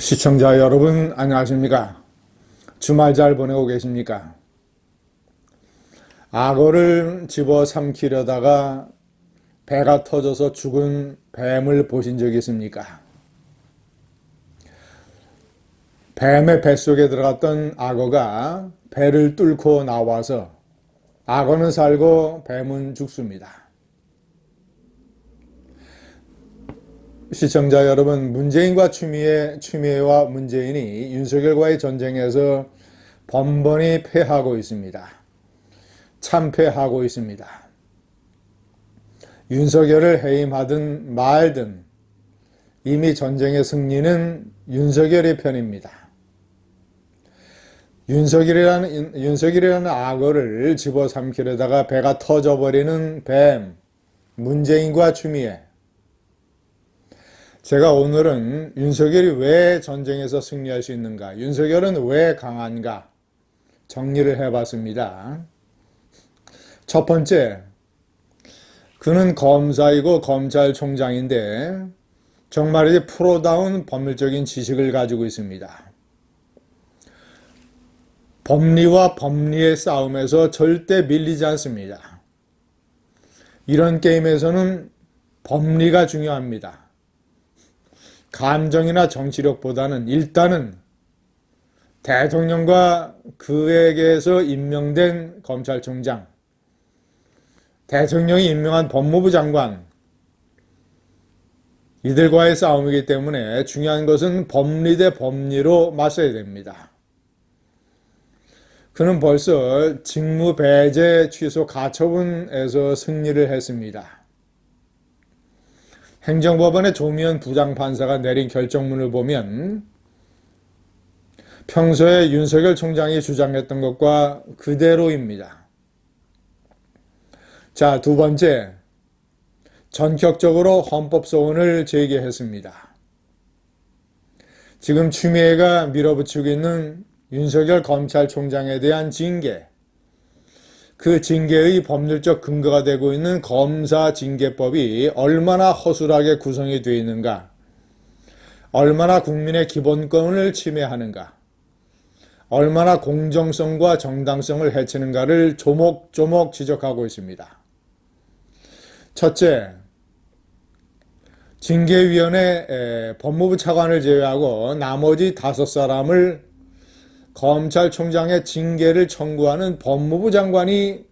시청자 여러분 안녕하십니까? 주말 잘 보내고 계십니까? 악어를 집어삼키려다가 배가 터져서 죽은 뱀을 보신 적 있습니까? 뱀의 뱃속에 들어갔던 악어가 배를 뚫고 나와서 악어는 살고 뱀은 죽습니다. 시청자 여러분, 문재인과 추미애와 문재인이 윤석열과의 전쟁에서 번번이 패하고 있습니다. 참패하고 있습니다. 윤석열을 해임하든 말든 이미 전쟁의 승리는 윤석열의 편입니다. 윤석열이라는 악어를 집어삼키려다가 배가 터져버리는 뱀, 문재인과 추미애. 제가 오늘은 윤석열이 왜 전쟁에서 승리할 수 있는가, 윤석열은 왜 강한가 정리를 해봤습니다. 첫 번째, 그는 검사이고 검찰총장인데 정말이지 프로다운 법률적인 지식을 가지고 있습니다. 법리와 법리의 싸움에서 절대 밀리지 않습니다. 이런 게임에서는 법리가 중요합니다. 감정이나 정치력보다는 일단은 대통령과 그에게서 임명된 검찰총장, 대통령이 임명한 법무부 장관, 이들과의 싸움이기 때문에 중요한 것은 법리 대 법리로 맞서야 됩니다. 그는 벌써 직무배제 취소 가처분에서 승리를 했습니다. 행정법원의 조미연 부장판사가 내린 결정문을 보면 평소에 윤석열 총장이 주장했던 것과 그대로입니다. 자, 두 번째, 전격적으로 헌법소원을 제기했습니다. 지금 추미애가 밀어붙이고 있는 윤석열 검찰총장에 대한 징계, 그 징계의 법률적 근거가 되고 있는 검사징계법이 얼마나 허술하게 구성이 되어 있는가, 얼마나 국민의 기본권을 침해하는가, 얼마나 공정성과 정당성을 해치는가를 조목조목 지적하고 있습니다. 첫째, 징계위원회 법무부 차관을 제외하고 나머지 5사람을 검찰총장의 징계를 청구하는 법무부 장관이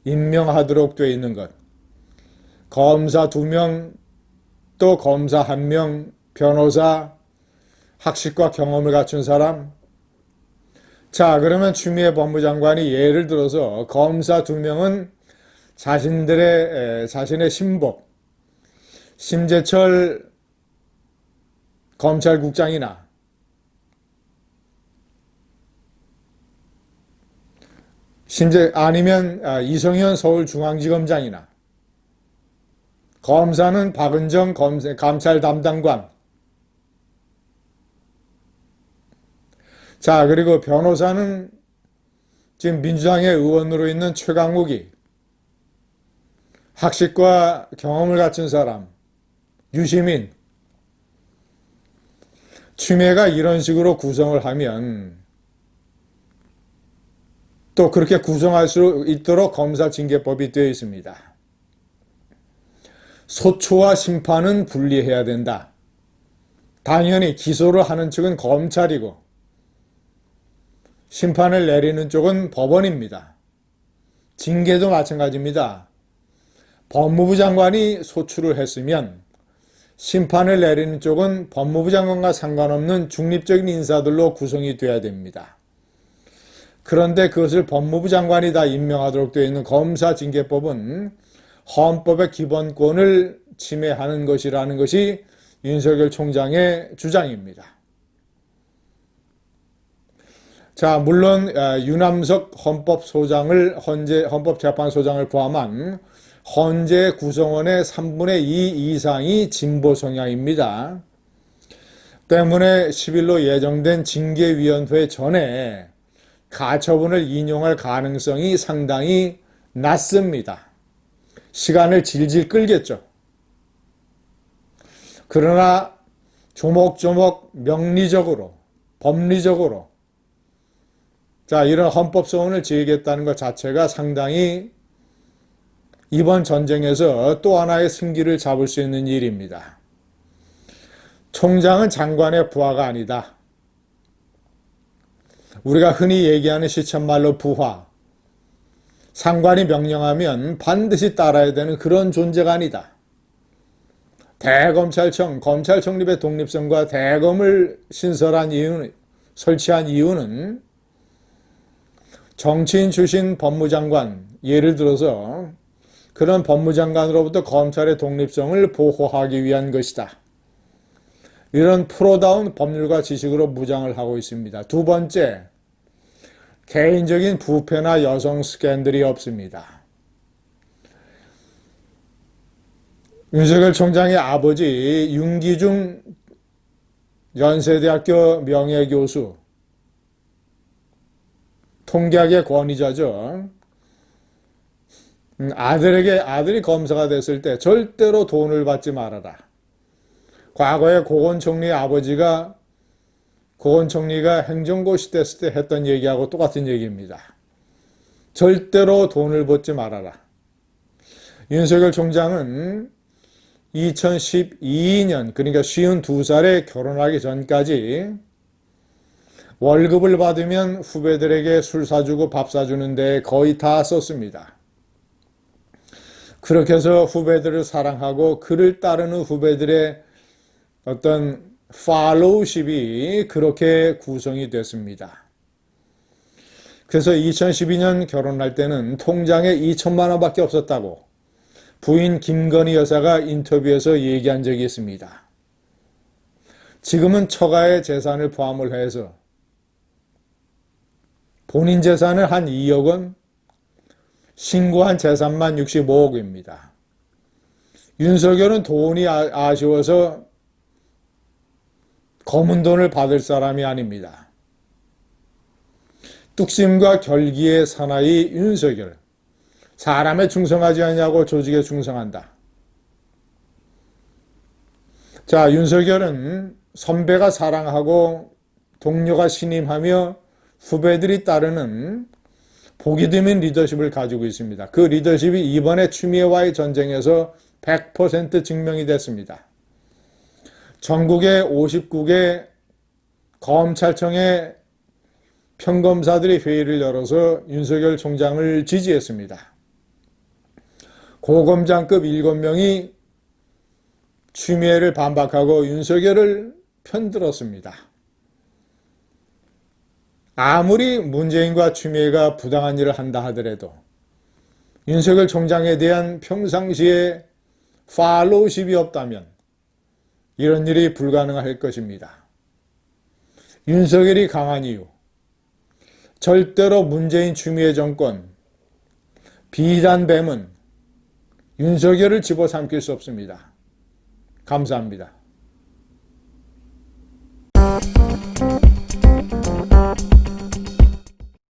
임명하도록 되어 있는 것. 검사 2명, 또 검사 1명, 변호사, 학식과 경험을 갖춘 사람. 자, 그러면 추미애 법무장관이 예를 들어서 검사 2명은 자신의 신복, 심재철 검찰국장이나 아니면 이성현 서울중앙지검장이나, 검사는 박은정 감찰 담당관. 자, 그리고 변호사는 지금 민주당의 의원으로 있는 최강욱이, 학식과 경험을 갖춘 사람 유시민. 추미애가 이런 식으로 구성을 하면 또 그렇게 구성할 수 있도록 검사징계법이 되어 있습니다. 소추와 심판은 분리해야 된다. 당연히 기소를 하는 측은 검찰이고 심판을 내리는 쪽은 법원입니다. 징계도 마찬가지입니다. 법무부 장관이 소추를 했으면 심판을 내리는 쪽은 법무부 장관과 상관없는 중립적인 인사들로 구성이 돼야 됩니다. 그런데 그것을 법무부 장관이 다 임명하도록 되어 있는 검사징계법은 헌법의 기본권을 침해하는 것이라는 것이 윤석열 총장의 주장입니다. 자, 물론 유남석 헌법재판소장을 포함한 헌재 구성원의 3분의 2 이상이 진보 성향입니다. 때문에 10일로 예정된 징계위원회 전에 가처분을 인용할 가능성이 상당히 낮습니다. 시간을 질질 끌겠죠. 그러나 조목조목 명리적으로, 법리적으로 이런 헌법소원을 지으겠다는 것 자체가 상당히 이번 전쟁에서 또 하나의 승기를 잡을 수 있는 일입니다. 총장은 장관의 부하가 아니다. 우리가 흔히 얘기하는 시쳇말로 부하. 상관이 명령하면 반드시 따라야 되는 그런 존재가 아니다. 대검찰청, 검찰 총립의 독립성과 대검을 설치한 이유는 정치인 출신 법무장관, 예를 들어서 그런 법무장관으로부터 검찰의 독립성을 보호하기 위한 것이다. 이런 프로다운 법률과 지식으로 무장을 하고 있습니다. 두 번째, 개인적인 부패나 여성 스캔들이 없습니다. 윤석열 총장의 아버지 윤기중 연세대학교 명예교수, 통계학의 권위자죠. 아들이 검사가 됐을 때 절대로 돈을 받지 말아라. 과거에 고건총리가 행정고시 됐을 때 했던 얘기하고 똑같은 얘기입니다. 절대로 돈을 받지 말아라. 윤석열 총장은 2012년, 그러니까 52살에 결혼하기 전까지 월급을 받으면 후배들에게 술 사주고 밥 사주는 데 거의 다 썼습니다. 그렇게 해서 후배들을 사랑하고 그를 따르는 후배들의 어떤 팔로우십이 그렇게 구성이 됐습니다. 그래서 2012년 결혼할 때는 통장에 2천만 원밖에 없었다고 부인 김건희 여사가 인터뷰에서 얘기한 적이 있습니다. 지금은 처가의 재산을 포함을 해서 본인 재산은 한 2억 원, 신고한 재산만 65억입니다. 윤석열은 돈이 아쉬워서 검은 돈을 받을 사람이 아닙니다. 뚝심과 결기의 사나이 윤석열. 사람에 충성하지 않냐고 조직에 충성한다. 윤석열은 선배가 사랑하고 동료가 신임하며 후배들이 따르는 보기 드문 리더십을 가지고 있습니다. 그 리더십이 이번에 추미애와의 전쟁에서 100% 증명이 됐습니다. 전국의 59개 검찰청의 평검사들이 회의를 열어서 윤석열 총장을 지지했습니다. 고검장급 7명이 추미애를 반박하고 윤석열을 편들었습니다. 아무리 문재인과 추미애가 부당한 일을 한다 하더라도 윤석열 총장에 대한 평상시에 팔로우십이 없다면 이런 일이 불가능할 것입니다. 윤석열이 강한 이유, 절대로 문재인 추미애 정권, 비단 뱀은 윤석열을 집어삼킬 수 없습니다. 감사합니다.